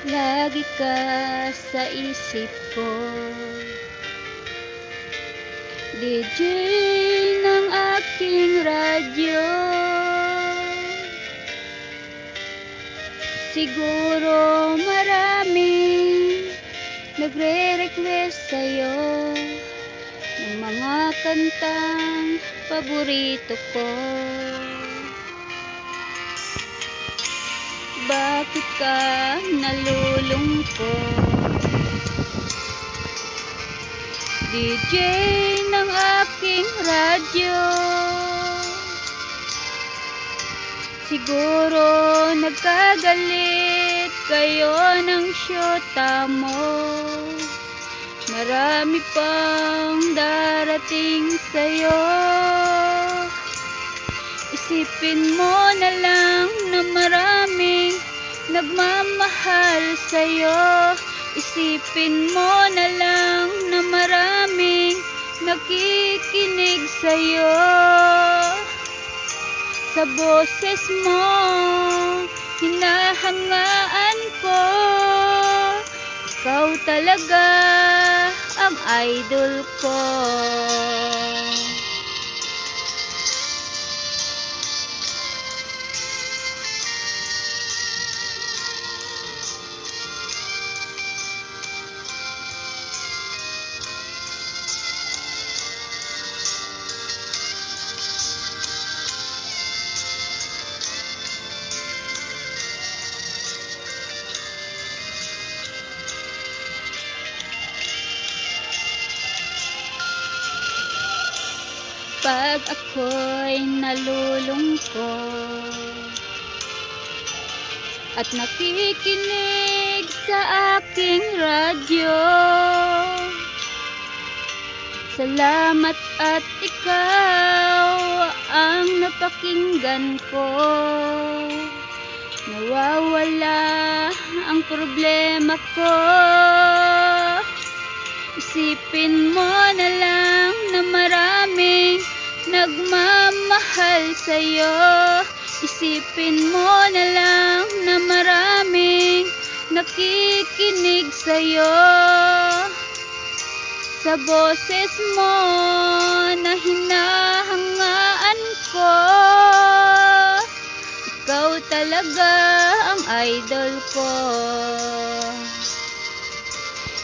Lagi ka sa isip ko, DJ ng aking radyo. Siguro maraming nagre-request sa'yo ng mga kantang paborito ko. Bakit ka nalulungkot? DJ ng aking radyo. Siguro nagkagalit kayo ng syota mo. Marami pang darating sa'yo. Isipin mo na lang na maraming nagmamahal sa'yo. Isipin mo na lang na maraming nakikinig sa'yo. Sa boses mo, hinahangaan ko. Ikaw talaga ang idol ko. Pag ako'y nalulungkot at nakikinig sa aking radyo, salamat at ikaw ang napakinggan ko. Nawawala ang problema ko. Isipin mo na lang na maraming nagmamahal sa'yo. Isipin mo na lang na maraming nakikinig sa'yo. Sa boses mo na hinahangaan ko, ikaw talaga ang idol ko.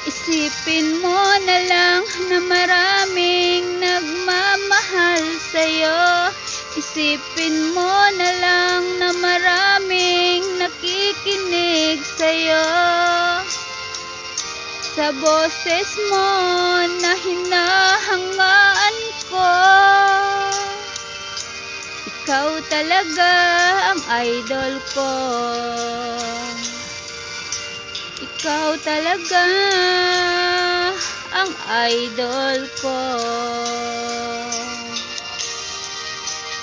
Isipin mo na lang na maraming nagmamahal sa'yo. Isipin mo na lang na maraming nakikinig sa'yo. Sa boses mo na hinahangaan ko, ikaw talaga ang idol ko. Ikaw talaga ang idol ko.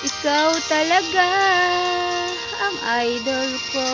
Ikaw talaga ang idol ko.